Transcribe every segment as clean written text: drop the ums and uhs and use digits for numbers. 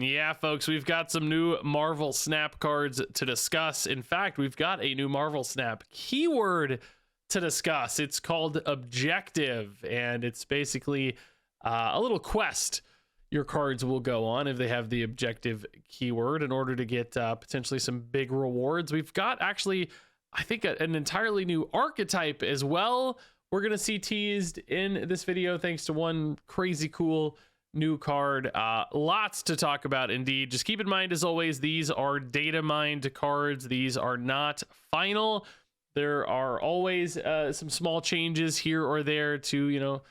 Yeah, folks, we've got some new Marvel Snap cards to discuss. In fact, we've got a new Marvel Snap keyword to discuss. It's called Objective, and it's basically a little quest your cards will go on if they have the Objective keyword in order to get potentially some big rewards. We've got actually, I think, an entirely new archetype as well. We're going to see teased in this video thanks to one crazy cool new card. Lots to talk about indeed. Just keep in mind, as always, these are data mined cards. These are not final. There are always some small changes here or there to, you know,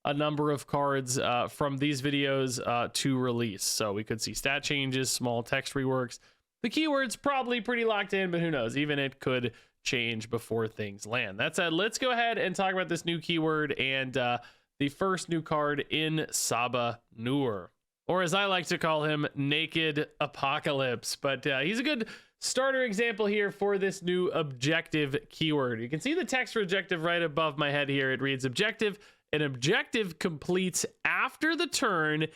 a number of cards from these videos to release. So we could see stat changes, small text reworks. The keyword's probably pretty locked in, but who knows? Even it could change before things land. That said, let's go ahead and talk about this new keyword and the first new card in Sabah Nur, or as I like to call him, Naked Apocalypse. But he's a good starter example here for this new Objective keyword. You can see the text for Objective right above my head here. It reads Objective. An objective completes after the turn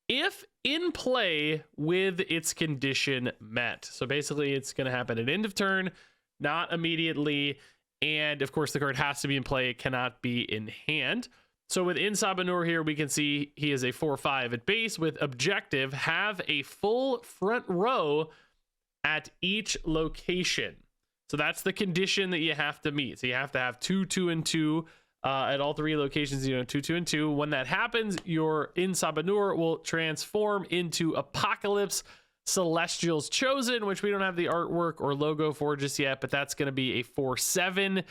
if in play with its condition met. So basically it's going to happen at end of turn, not immediately. And of course the card has to be in play. It cannot be in hand. So within Sabah Nur here, we can see he is a 4/5 at base with Objective, have a full front row at each location. So that's the condition that you have to meet. So you have to have 2, 2, and 2 at all three locations, you know, 2, 2, and 2. When that happens, your in Sabah Nur will transform into Apocalypse Celestial's Chosen, which we don't have the artwork or logo for just yet, but that's going to be a 4/7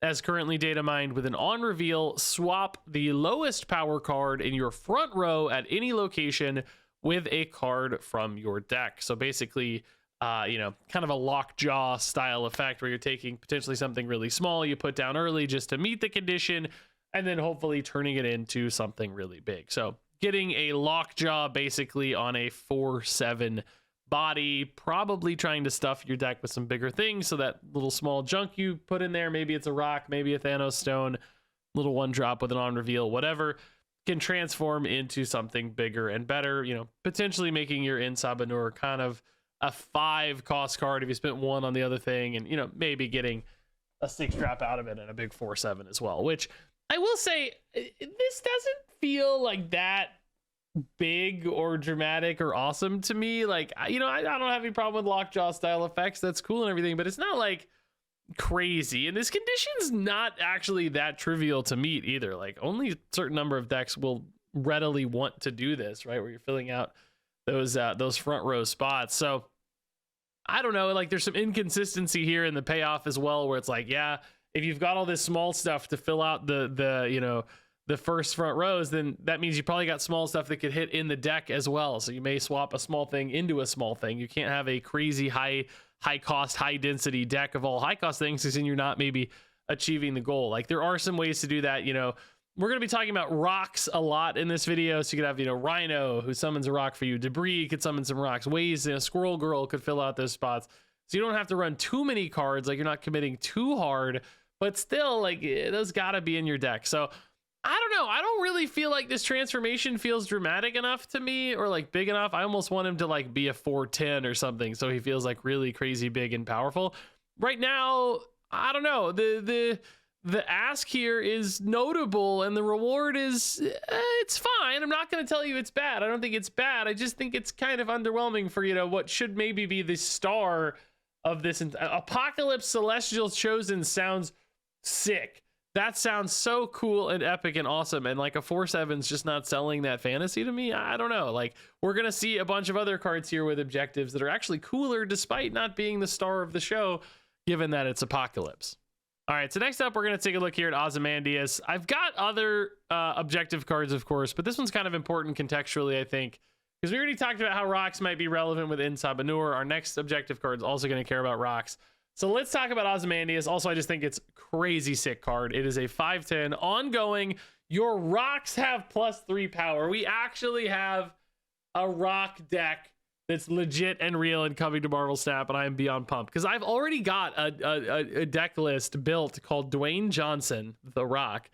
as currently data mined. With an on reveal, swap the lowest power card in your front row at any location with a card from your deck. So basically, you know, kind of a lockjaw style effect where you're taking potentially something really small you put down early just to meet the condition, and then hopefully turning it into something really big. So getting a lockjaw basically on a 4/7 body, probably trying to stuff your deck with some bigger things. So that little small junk you put in there, maybe it's a rock, maybe a Thanos stone, little one drop with an on reveal, whatever, can transform into something bigger and better, you know, potentially making your in Sabah Nur kind of a 5 cost card if you spent 1 on the other thing, and, you know, maybe getting a 6 drop out of it and a big 4/7 as well, which I will say, this doesn't feel like that big or dramatic or awesome to me. Like, you know, I don't have any problem with lockjaw style effects. That's cool and everything, but it's not like crazy. And this condition's not actually that trivial to meet either. Like, only a certain number of decks will readily want to do this, right? Where you're filling out those front row spots. So I don't know, like, there's some inconsistency here in the payoff as well, where it's like, yeah, if you've got all this small stuff to fill out the you know, the first front rows, then that means you probably got small stuff that could hit in the deck as well. So you may swap a small thing into a small thing. You can't have a crazy high cost, high density deck of all high cost things, because then you're not maybe achieving the goal. Like, there are some ways to do that. You know, we're going to be talking about rocks a lot in this video. So you could have, you know, Rhino, who summons a rock for you. Debris could summon some rocks. Ways, you know, Squirrel Girl could fill out those spots. So you don't have to run too many cards. Like, you're not committing too hard, but still, like, those got to be in your deck. So I don't know. I don't really feel like this transformation feels dramatic enough to me, or like big enough. I almost want him to like be a 4/10 or something, so he feels like really crazy big and powerful. Right now, I don't know. The ask here is notable, and the reward is it's fine. I'm not going to tell you it's bad. I don't think it's bad. I just think it's kind of underwhelming for, you know, what should maybe be the star of this. Apocalypse Celestial's Chosen sounds sick. That sounds so cool and epic and awesome, and like a 4/7's just not selling that fantasy to me. I don't know. Like, we're gonna see a bunch of other cards here with objectives that are actually cooler despite not being the star of the show, given that it's Apocalypse. All right, so next up, we're gonna take a look here at Ozymandias. I've got other objective cards, of course, but this one's kind of important contextually, I think, because we already talked about how rocks might be relevant within Sabah Nur. Our next objective card is also gonna care about rocks. So let's talk about Ozymandias. Also, I just think it's crazy sick card. It is a 5/10 ongoing. Your rocks have +3 power. We actually have a rock deck that's legit and real and coming to Marvel Snap, and I am beyond pumped because I've already got a deck list built called Dwayne Johnson, the Rock,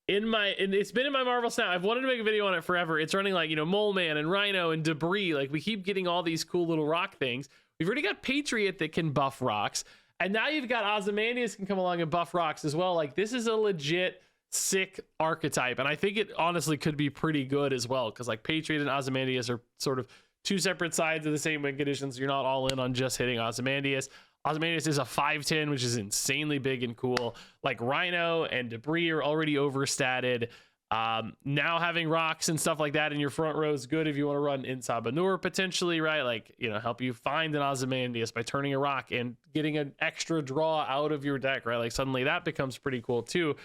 it's been in my Marvel Snap. I've wanted to make a video on it forever. It's running like, Mole Man and Rhino and Debris. Like, we keep getting all these cool little rock things. We've already got Patriot that can buff rocks. And now you've got Ozymandias can come along and buff rocks as well. Like, this is a legit sick archetype. And I think it honestly could be pretty good as well. Because like Patriot and Ozymandias are sort of two separate sides of the same win conditions. You're not all in on just hitting Ozymandias. Ozymandias is a 5'10", which is insanely big and cool. Like Rhino and Debris are already overstatted. Now having rocks and stuff like that in your front row is good if you want to run in Sabah Nur potentially, right? Like, help you find an Ozymandias by turning a rock and getting an extra draw out of your deck, right? Like suddenly that becomes pretty cool too.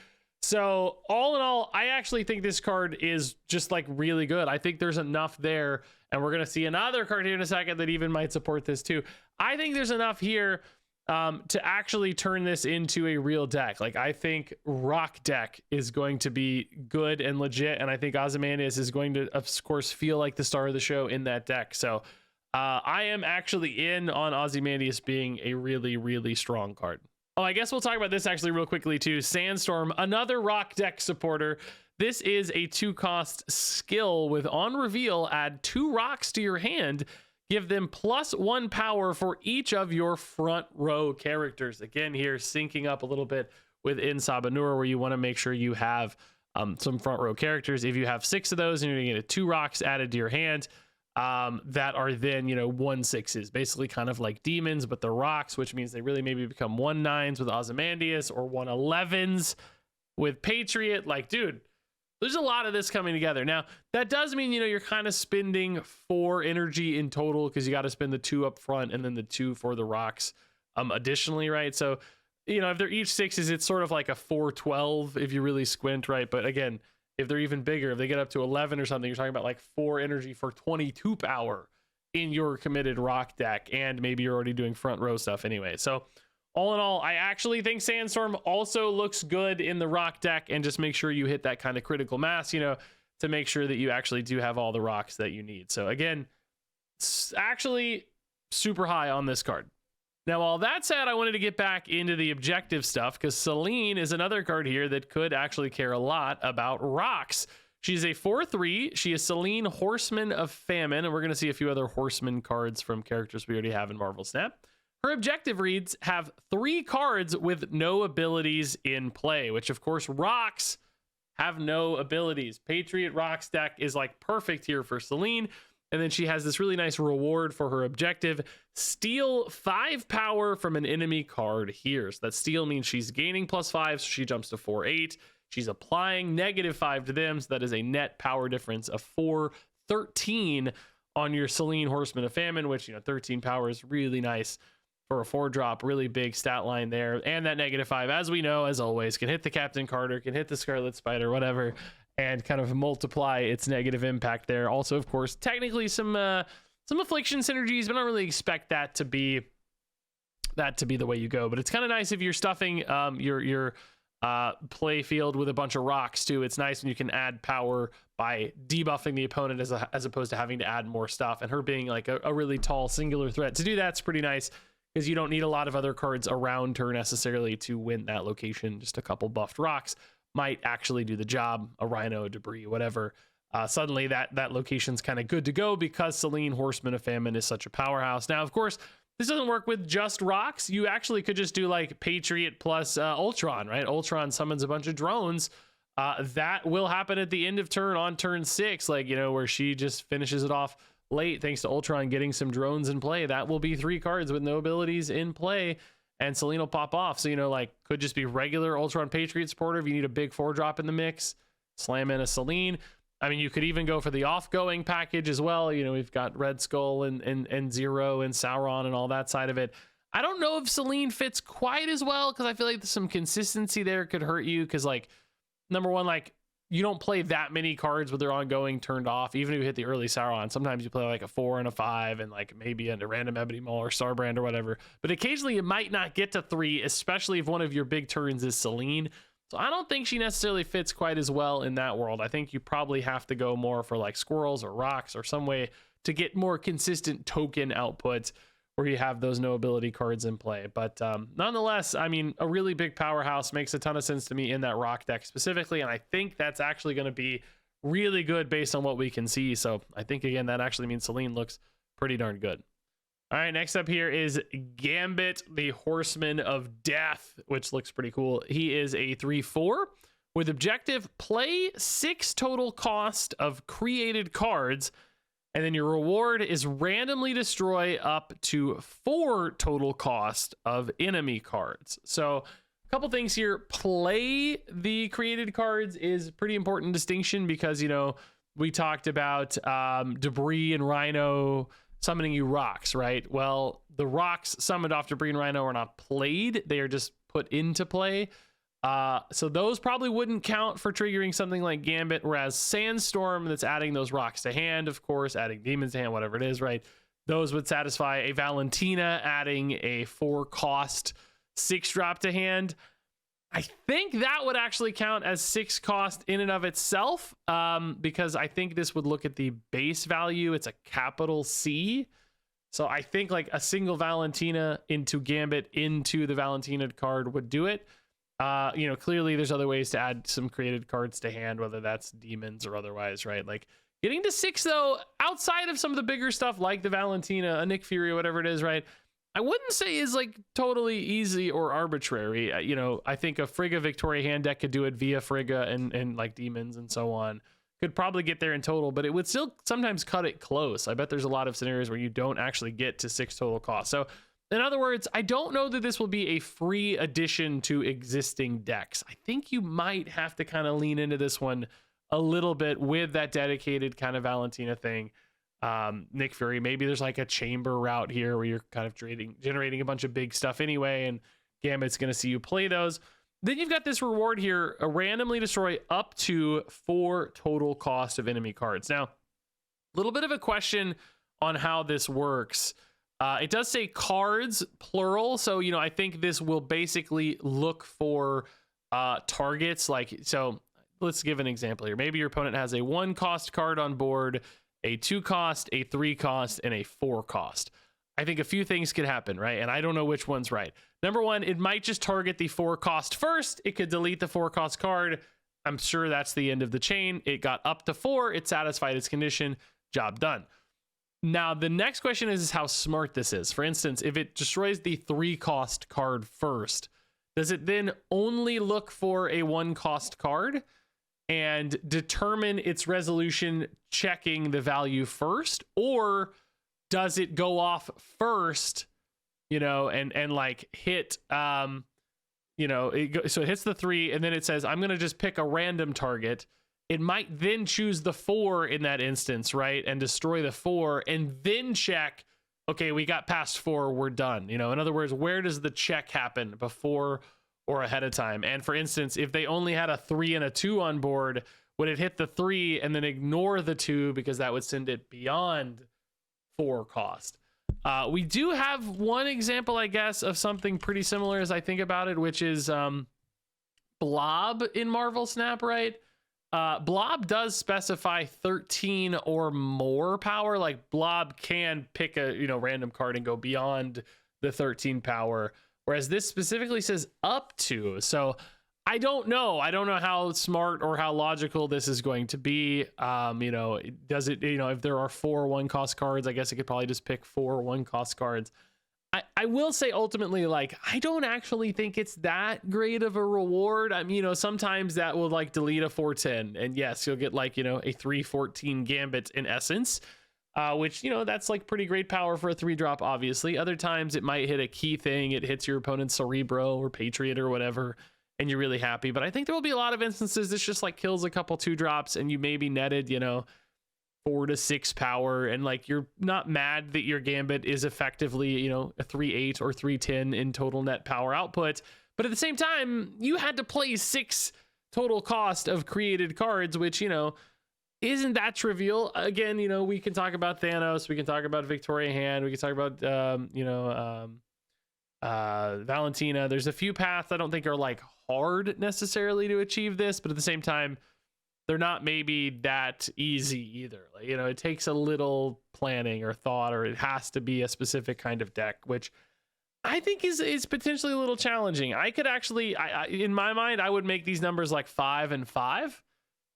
So all in all, I actually think this card is just like really good. I think there's enough there, and we're going to see another card here in a second that even might support this too. I think there's enough here to actually turn this into a real deck. Like, I think Rock deck is going to be good and legit, and I think Ozymandias is going to, of course, feel like the star of the show in that deck. So I am actually in on Ozymandias being a really, really strong card. Oh, I guess we'll talk about this actually real quickly too. Sandstorm, another Rock deck supporter. This is a 2-cost skill with on reveal, add 2 rocks to your hand. Give them +1 power for each of your front row characters. Again, here syncing up a little bit within Sabah Nur, where you want to make sure you have some front row characters. If you have 6 of those and you're going to get 2 rocks added to your hand, that are then 1/6s, basically kind of like demons, but the rocks, which means they really maybe become 1/9s with Ozymandias or 1/11s with Patriot. Like, dude, there's a lot of this coming together. Now, that does mean, you're kind of spending 4 energy in total, because you got to spend the 2 up front and then the 2 for the rocks additionally, right? So, if they're each 6s, it's sort of like a 4/12 if you really squint, right? But again, if they're even bigger, if they get up to 11 or something, you're talking about like 4 energy for 22 power in your committed rock deck, and maybe you're already doing front row stuff anyway. So all in all, I actually think Sandstorm also looks good in the rock deck, and just make sure you hit that kind of critical mass, to make sure that you actually do have all the rocks that you need. So again, actually super high on this card. Now, all that said, I wanted to get back into the objective stuff, because Selene is another card here that could actually care a lot about rocks. She's a 4/3. She is Selene, Horseman of Famine, and we're going to see a few other Horseman cards from characters we already have in Marvel Snap. Her objective reads, have 3 cards with no abilities in play, which of course rocks have no abilities. Patriot Rocks deck is like perfect here for Selene. And then she has this really nice reward for her objective. Steal 5 power from an enemy card here. So that steal means she's gaining +5, so she jumps to 4/8. She's applying -5 to them, so that is a net power difference of 4/13 on your Selene Horseman of Famine, which, 13 power is really nice for a 4-drop, really big stat line there. And that -5, as we know, as always, can hit the Captain Carter, can hit the Scarlet Spider, whatever, and kind of multiply its negative impact there. Also, of course, technically some affliction synergies, but I don't really expect that to be the way you go. But it's kind of nice if you're stuffing your play field with a bunch of rocks too. It's nice when you can add power by debuffing the opponent as opposed to having to add more stuff. And her being like a really tall singular threat to do that's pretty nice, because you don't need a lot of other cards around her necessarily to win that location. Just a couple buffed rocks might actually do the job. A Rhino, a Debris, whatever. Suddenly that location's kind of good to go, because Selene Horseman of Famine is such a powerhouse. Now, of course, this doesn't work with just rocks. You actually could just do like Patriot plus Ultron, right? Ultron summons a bunch of drones. That will happen at the end of turn on turn 6, like, where she just finishes it off late thanks to Ultron getting some drones in play. That will be 3 cards with no abilities in play, and Selene will pop off. So, like, could just be regular Ultron Patriot supporter if you need a big 4-drop in the mix. Slam in a Selene. I mean, you could even go for the off-going package as well. We've got Red Skull and Zero and Sauron and all that side of it. I don't know if Selene fits quite as well, because I feel like some consistency there could hurt you, because, like, number one, like, you don't play that many cards with their ongoing turned off. Even if you hit the early Sauron, sometimes you play like a 4 and a 5 and like maybe a random Ebony Maul or Starbrand or whatever. But occasionally you might not get to 3, especially if one of your big turns is Selene. So I don't think she necessarily fits quite as well in that world. I think you probably have to go more for like squirrels or rocks or some way to get more consistent token output where you have those no ability cards in play. But nonetheless, I mean, a really big powerhouse makes a ton of sense to me in that rock deck specifically, and I think that's actually going to be really good based on what we can see. So I think, again, that actually means Selene looks pretty darn good. All right, next up here is Gambit, the Horseman of Death, which looks pretty cool. He is a 3/4 with objective, play 6 total cost of created cards, and then your reward is randomly destroy up to 4 total cost of enemy cards. So a couple things here. Play the created cards is pretty important distinction because, you know, we talked about Debris and Rhino summoning you rocks, right? Well, the rocks summoned off Debris and Rhino are not played. They are just put into play. So those probably wouldn't count for triggering something like Gambit, whereas Sandstorm, that's adding those rocks to hand, of course, adding demons to hand, whatever it is, right? Those would satisfy. A Valentina adding a 4 cost 6-drop to hand. I think that would actually count as 6 cost in and of itself, because I think this would look at the base value. It's a capital C. So I think like a single Valentina into Gambit into the Valentina card would do it. You know, clearly there's other ways to add some created cards to hand, whether that's demons or otherwise, right? Like getting to 6 though, outside of some of the bigger stuff like the Valentina, a Nick Fury, or whatever it is, right? I wouldn't say is like totally easy or arbitrary. You know, I think a Frigga Victoria hand deck could do it via Frigga and like demons and so on. Could probably get there in total, but it would still sometimes cut it close. I bet there's a lot of scenarios where you don't actually get to 6 total cost. So in other words, I don't know that this will be a free addition to existing decks. I think you might have to kind of lean into this one a little bit with that dedicated kind of Valentina thing. Nick Fury, maybe there's like a chamber route here where you're kind of generating a bunch of big stuff anyway, and Gambit's going to see you play those. Then you've got this reward here, a randomly destroy up to 4 total cost of enemy cards. Now, a little bit of a question on how this works. It does say cards, plural. So, you know, I think this will basically look for targets. Like, so let's give an example here. Maybe your opponent has a 1 cost card on board, a 2 cost, a 3 cost, and a 4 cost. I think a few things could happen, right? And I don't know which one's right. Number one, it might just target the 4 cost first. It could delete the 4 cost card. I'm sure that's the end of the chain. It got up to 4. It satisfied its condition. Job done. Now, the next question is how smart this is. For instance, if it destroys the 3 cost card first, does it then only look for a 1 cost card and determine its resolution checking the value first? Or does it go off first, you know, and like hit, you know, so it hits the 3 and then it says, I'm going to just pick a random target. It might then choose the 4 in that instance, right? And destroy the 4 and then check, okay, we got past 4, we're done. You know, in other words, where does the check happen, before or ahead of time? And for instance, if they only had a 3 and a 2 on board, would it hit the 3 and then ignore the 2 because that would send it beyond 4 cost? We do have one example, I guess, of something pretty similar as I think about it, which is Blob in Marvel Snap, right? Blob does specify 13 or more power. Like Blob can pick a, you know, random card and go beyond the 13 power, whereas this specifically says up to. So I don't know how smart or how logical this is going to be. You know, does it, you know, if there are 4 1 cost cards, I guess it could probably just pick 4 1 cost cards. I will say ultimately, like, I don't actually think it's that great of a reward. I mean, you know, sometimes that will like delete a 4/10, and yes, you'll get like, you know, a 3/14 Gambit in essence, which, you know, that's like pretty great power for a 3-drop, obviously. Other times it might hit a key thing, it hits your opponent's Cerebro or Patriot or whatever, and you're really happy. But I think there will be a lot of instances this just like kills a couple 2-drops and you maybe netted, you know, 4 to 6 power, and like you're not mad that your Gambit is effectively, you know, a 3/8 or 3/10 in total net power output, but at the same time you had to play 6 total cost of created cards, which, you know, isn't that trivial. Again, you know, we can talk about Thanos, we can talk about Victoria Hand, we can talk about you know, Valentina. There's a few paths I don't think are like hard necessarily to achieve this, but at the same time, they're not maybe that easy either. Like, you know, it takes a little planning or thought, or it has to be a specific kind of deck, which I think is potentially a little challenging. I could actually, in my mind, I would make these numbers like 5 and 5.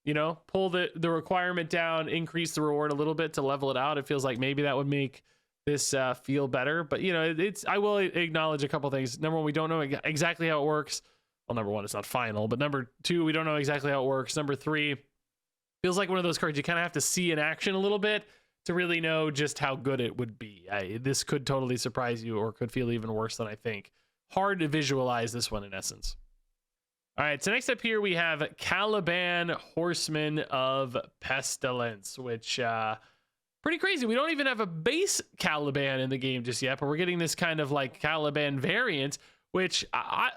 You know, pull the requirement down, increase the reward a little bit to level it out. It feels like maybe that would make this feel better. But you know, I will acknowledge a couple things. Number one, we don't know exactly how it works. Well, number one, it's not final. But number two, we don't know exactly how it works. Number three, feels like one of those cards you kind of have to see in action a little bit to really know just how good it would be. This could totally surprise you, or could feel even worse than I think. Hard to visualize this one in essence. All right, so next up here we have Caliban, Horseman of Pestilence, which pretty crazy. We don't even have a base Caliban in the game just yet, but we're getting this kind of like Caliban variant, which I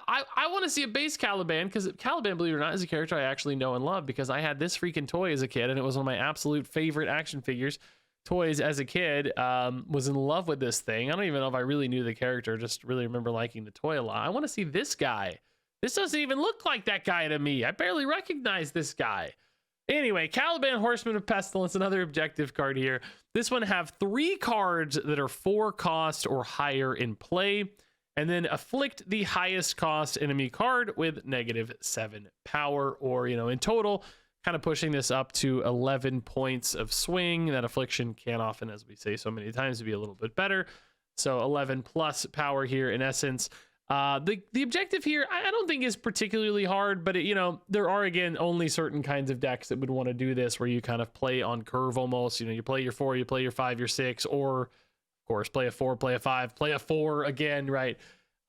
want to see a base Caliban, because Caliban, believe it or not, is a character I actually know and love, because I had this freaking toy as a kid, and it was one of my absolute favorite action figures toys as a kid. Was in love with this thing. I don't even know if I really knew the character, just really remember liking the toy a lot. I want to see this guy. This doesn't even look like that guy to me. I barely recognize this guy. Anyway, Caliban, Horseman of Pestilence, another objective card here. This one have 3 cards that are 4 cost or higher in play, and then afflict the highest cost enemy card with -7 power, or, you know, in total, kind of pushing this up to 11 points of swing. That affliction can often, as we say so many times, be a little bit better. So 11 plus power here in essence. The objective here, I don't think is particularly hard, but you know, there are, again, only certain kinds of decks that would want to do this, where you kind of play on curve almost. You know, you play your 4, you play your 5, your 6, or of course play a 4, play a 5, play a 4 again, right?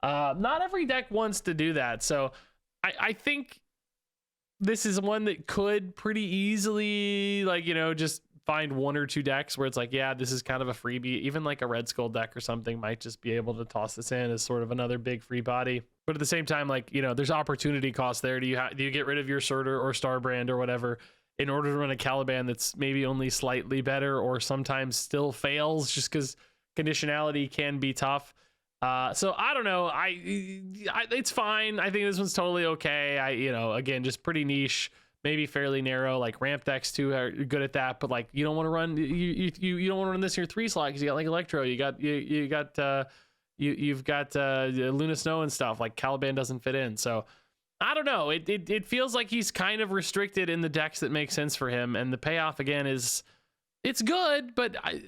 Not every deck wants to do that, so I think this is one that could pretty easily, like, you know, just find 1 or 2 decks where it's like, yeah, this is kind of a freebie. Even like a Red Skull deck or something might just be able to toss this in as sort of another big free body. But at the same time, like, you know, there's opportunity cost there. Do you get rid of your Surtur or Starbrand or whatever in order to run a Caliban that's maybe only slightly better, or sometimes still fails just because conditionality can be tough? So I don't know. It's fine. I think this one's totally okay. You know, again, just pretty niche. Maybe fairly narrow. Like ramp decks too are good at that, but like you don't want to run you don't want to run this in your 3 slot, because you got like Electro, you've got Luna Snow and stuff. Like Caliban doesn't fit in. So I don't know. It feels like he's kind of restricted in the decks that make sense for him, and the payoff again is it's good, but I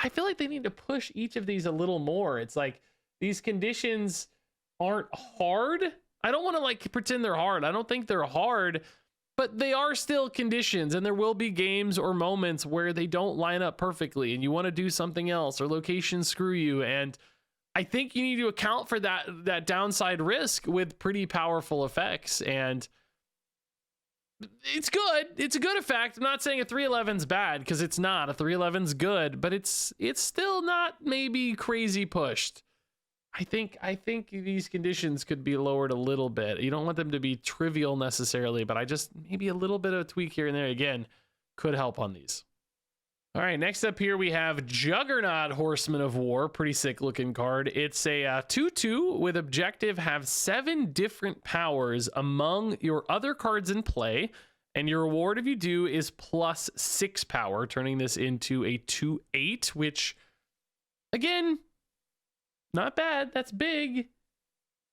feel like they need to push each of these a little more. It's like these conditions aren't hard. I don't want to like pretend they're hard. I don't think they're hard, but they are still conditions, and there will be games or moments where they don't line up perfectly and you want to do something else, or locations screw you. And I think you need to account for that downside risk with pretty powerful effects. And it's good. It's a good effect. I'm not saying a 311's bad, because it's not. A 311's good, but it's still not maybe crazy pushed. I think these conditions could be lowered a little bit. You don't want them to be trivial necessarily, but maybe a little bit of a tweak here and there, again, could help on these. All right, next up here we have Juggernaut Horseman of War. Pretty sick looking card. It's a 2/2 with objective, have 7 different powers among your other cards in play, and your reward if you do is +6 power, turning this into a 2/8, which again, not bad. That's big.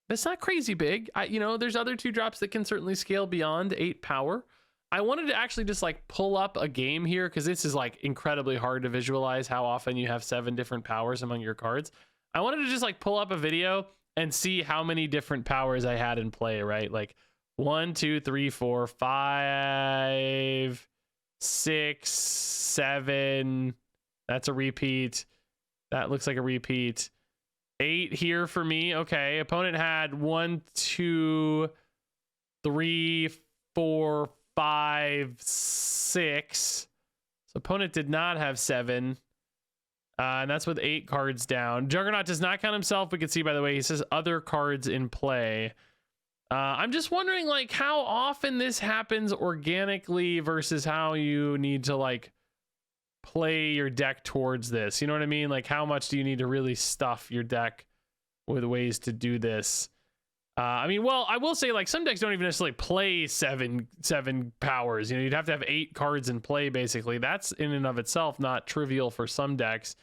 That's not crazy big. You know, there's other 2-drops that can certainly scale beyond 8 power. I wanted to actually just like pull up a game here, because this is like incredibly hard to visualize how often you have 7 different powers among your cards. I wanted to just like pull up a video and see how many different powers I had in play, right? Like 1, 2, 3, 4, 5, 6, 7. That's a repeat. That looks like a repeat. 8 here for me. Okay, opponent had 1, 2, 3, 4, 5, 6. So opponent did not have 7. And that's with 8 cards down. Juggernaut does not count himself. We can see, by the way, he says other cards in play. I'm just wondering like how often this happens organically versus how you need to like play your deck towards this. You know what I mean? Like how much do you need to really stuff your deck with ways to do this? I mean, well, I will say like some decks don't even necessarily play seven powers. You know, you'd have to have 8 cards in play basically. That's in and of itself not trivial for some decks.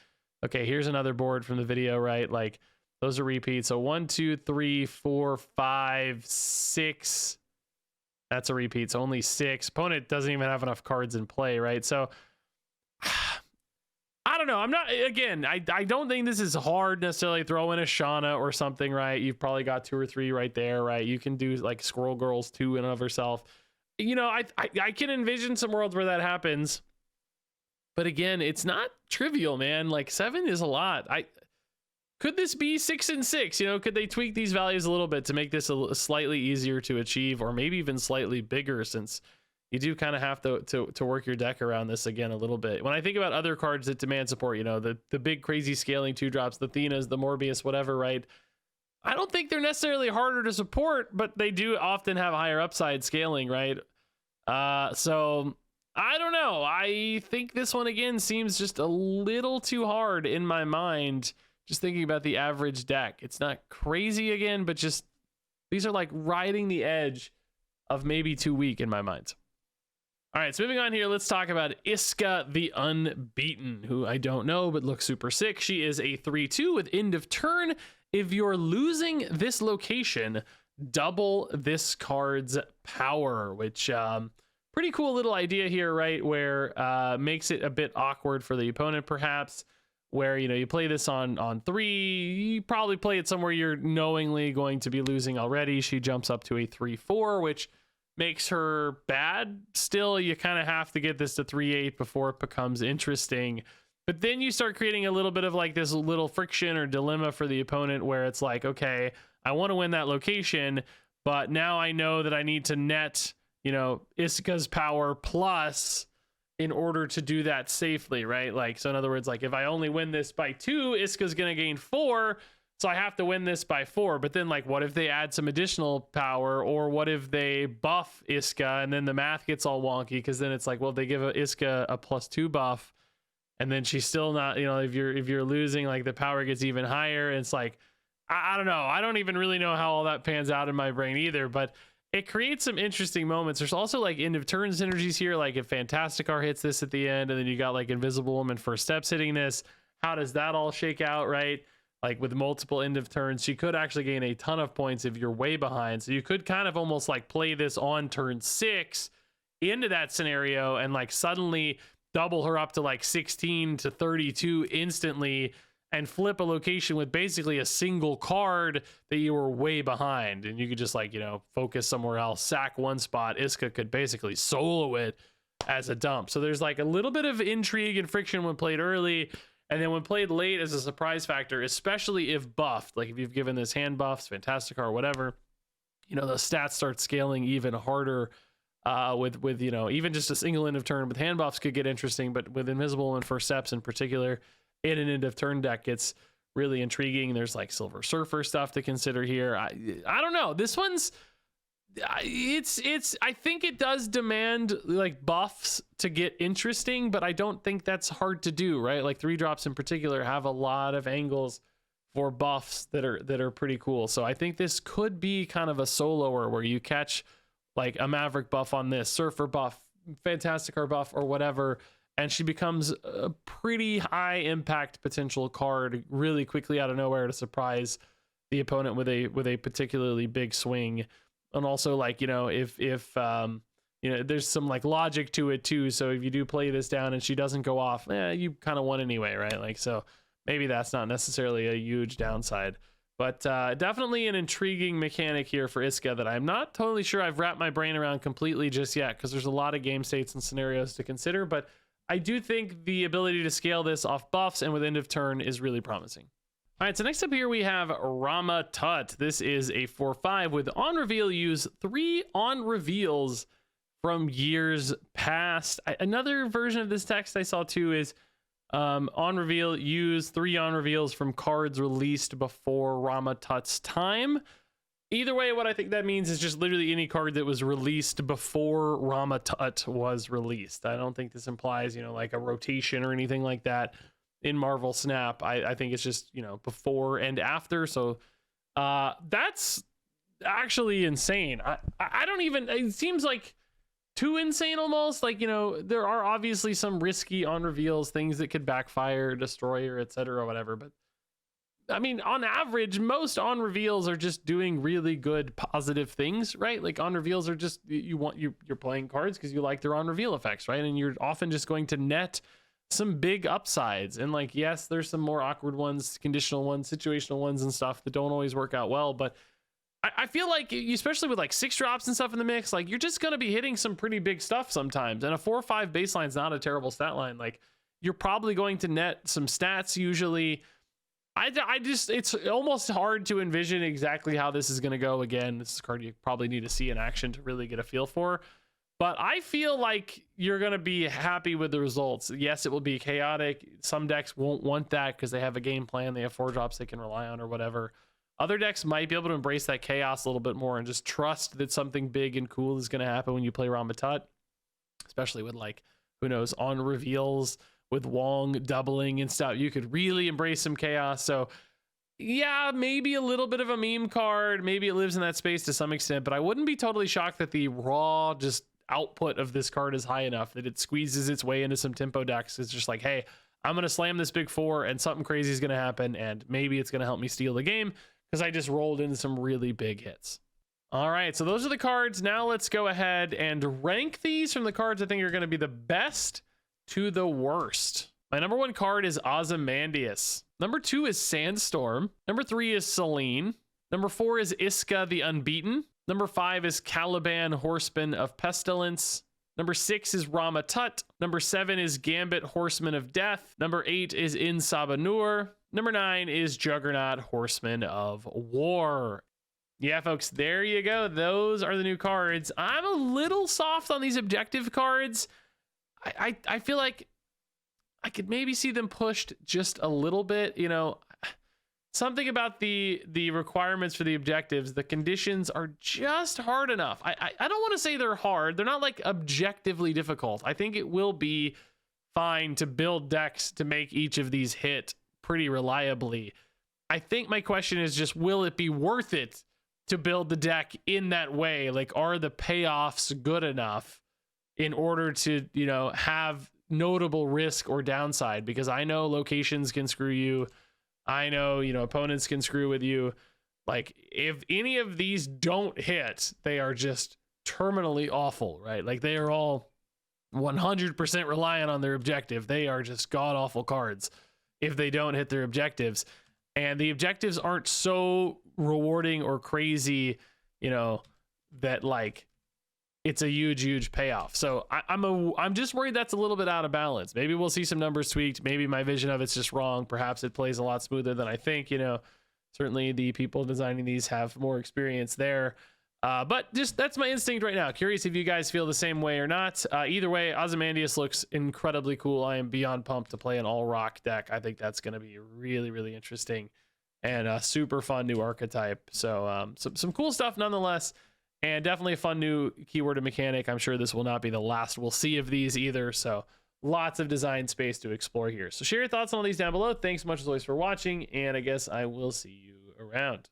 Okay, here's another board from the video, right? Like those are repeats. So 1, 2, 3, 4, 5, 6. That's a repeat. So only 6. Opponent doesn't even have enough cards in play, right? So I don't know. I'm not, again, I don't think this is hard necessarily. Throw in a Shauna or something, right? You've probably got 2 or 3 right there, right? You can do like Squirrel Girls 2 in and of herself. You know, I can envision some worlds where that happens. But again, it's not trivial, man. Like 7 is a lot. Could this be 6 and 6? You know, could they tweak these values a little bit to make this slightly easier to achieve, or maybe even slightly bigger, since you do kind of have to work your deck around this again a little bit. When I think about other cards that demand support, you know, the big crazy scaling 2-drops, the Thenas, the Morbius, whatever, right? I don't think they're necessarily harder to support, but they do often have higher upside scaling, right? So I don't know. I think this one again seems just a little too hard in my mind. Just thinking about the average deck. It's not crazy again, but just these are like riding the edge of maybe too weak in my mind. All right, so moving on here, let's talk about Isca the Unbeaten, who I don't know, but looks super sick. She is a 3/2 with end of turn. If you're losing this location, double this card's power, which pretty cool little idea here, right? Where makes it a bit awkward for the opponent, perhaps, where, you know, you play this on 3, you probably play it somewhere you're knowingly going to be losing already. She jumps up to a 3/4, which makes her bad. Still, you kind of have to get this to 3/8 before it becomes interesting. But then you start creating a little bit of like this little friction or dilemma for the opponent, where it's like, okay, I want to win that location, but now I know that I need to net, you know, Isca's power plus in order to do that safely, right? Like, so in other words, like if I only win this by 2, Isca's going to gain 4. So I have to win this by 4, but then like, what if they add some additional power, or what if they buff Isca and then the math gets all wonky? Because then it's like, well, they give Isca a +2 buff, and then she's still not, you know, if you're losing, like the power gets even higher. And it's like, I don't know. I don't even really know how all that pans out in my brain either, but it creates some interesting moments. There's also like end of turn synergies here. Like if Fantasticar hits this at the end, and then you got like Invisible Woman first steps hitting this, how does that all shake out, right? Like with multiple end of turns, she could actually gain a ton of points if you're way behind. So you could kind of almost like play this on turn 6 into that scenario and like suddenly double her up to like 16 to 32 instantly, and flip a location with basically a single card that you were way behind. And you could just like, you know, focus somewhere else, sack one spot. Isca could basically solo it as a dump. So there's like a little bit of intrigue and friction when played early. And then when played late as a surprise factor, especially if buffed, like if you've given this hand buffs, Fantasticar, or whatever, you know, the stats start scaling even harder with, you know, even just a single end of turn with hand buffs could get interesting, but with Invisible and First Steps in particular, in an end of turn deck, it's really intriguing. There's like Silver Surfer stuff to consider here. I don't know. This one's, I think it does demand like buffs to get interesting, but I don't think that's hard to do, right? Like 3-drops in particular have a lot of angles for buffs that are pretty cool. So I think this could be kind of a soloer where you catch like a Maverick buff on this, Surfer buff, Fantasticar buff, or whatever, and she becomes a pretty high impact potential card really quickly out of nowhere to surprise the opponent with a particularly big swing. And also, like, you know, if you know, there's some like logic to it too. So if you do play this down and she doesn't go off, you kind of won anyway, right? Like, so maybe that's not necessarily a huge downside, but definitely an intriguing mechanic here for Isca that I'm not totally sure I've wrapped my brain around completely just yet, because there's a lot of game states and scenarios to consider. But I do think the ability to scale this off buffs and with end of turn is really promising. All right, so next up here we have Rama-Tut. This is a 4/5 with on reveal, use 3 on reveals from years past. Another version of this text I saw too is on reveal, use 3 on reveals from cards released before Rama-Tut's time. Either way, what I think that means is just literally any card that was released before Rama-Tut was released. I don't think this implies, you know, like a rotation or anything like that in Marvel Snap. I think it's just, you know, before and after. So that's actually insane. I don't even, it seems like too insane almost. Like, you know, there are obviously some risky on reveals, things that could backfire, destroyer, etc., whatever. But I mean, on average, most on reveals are just doing really good positive things, right? Like on reveals are just, you're playing cards because you like their on reveal effects, right? And you're often just going to net some big upsides. And like, yes, there's some more awkward ones, conditional ones, situational ones and stuff that don't always work out well. But I feel like, especially with like 6 drops and stuff in the mix, like you're just going to be hitting some pretty big stuff sometimes. And a 4 or 5 baseline is not a terrible stat line. Like you're probably going to net some stats usually. I just, it's almost hard to envision exactly how this is going to go. Again, this is a card you probably need to see in action to really get a feel for. But I feel like you're going to be happy with the results. Yes, it will be chaotic. Some decks won't want that because they have a game plan. They have 4 drops they can rely on or whatever. Other decks might be able to embrace that chaos a little bit more and just trust that something big and cool is going to happen when you play Rama-Tut, especially with like, who knows, on reveals with Wong doubling and stuff. You could really embrace some chaos. So yeah, maybe a little bit of a meme card. Maybe it lives in that space to some extent, but I wouldn't be totally shocked that the raw just output of this card is high enough that it squeezes its way into some tempo decks. It's just like, hey, I'm going to slam this big 4 and something crazy is going to happen. And maybe it's going to help me steal the game because I just rolled in some really big hits. All right, so those are the cards. Now let's go ahead and rank these from the cards I think are going to be the best to the worst. My number 1 card is Ozymandias. Number 2 is Sandstorm. Number 3 is Selene. Number 4 is Isca the Unbeaten. Number 5 is Caliban, Horseman of Pestilence. Number 6 is Rama-Tut. Number 7 is Gambit, Horseman of Death. Number 8 is Sabah Nur. Number 9 is Juggernaut, Horseman of War. Yeah, folks, there you go. Those are the new cards. I'm a little soft on these objective cards. I feel like I could maybe see them pushed just a little bit, you know, something about the requirements for the objectives. The conditions are just hard enough. I don't want to say they're hard. They're not like objectively difficult. I think it will be fine to build decks to make each of these hit pretty reliably. I think my question is just, will it be worth it to build the deck in that way? Like, are the payoffs good enough in order to, you know, have notable risk or downside? Because I know locations can screw you. I know, you know, opponents can screw with you. Like, if any of these don't hit, they are just terminally awful, right? Like, they are all 100% reliant on their objective. They are just god-awful cards if they don't hit their objectives. And the objectives aren't so rewarding or crazy, you know, that like it's a huge payoff. So I'm just worried that's a little bit out of balance. Maybe we'll see some numbers tweaked. Maybe my vision of it's just wrong. Perhaps it plays a lot smoother than I think. You know, certainly the people designing these have more experience there. But just that's my instinct right now. Curious if you guys feel the same way or not. Either way, Ozymandias looks incredibly cool. I am beyond pumped to play an all rock deck. I think that's going to be really interesting and a super fun new archetype. So some cool stuff nonetheless. And definitely a fun new keyword and mechanic. I'm sure this will not be the last we'll see of these either. So lots of design space to explore here. So share your thoughts on all these down below. Thanks so much as always for watching. And I guess I will see you around.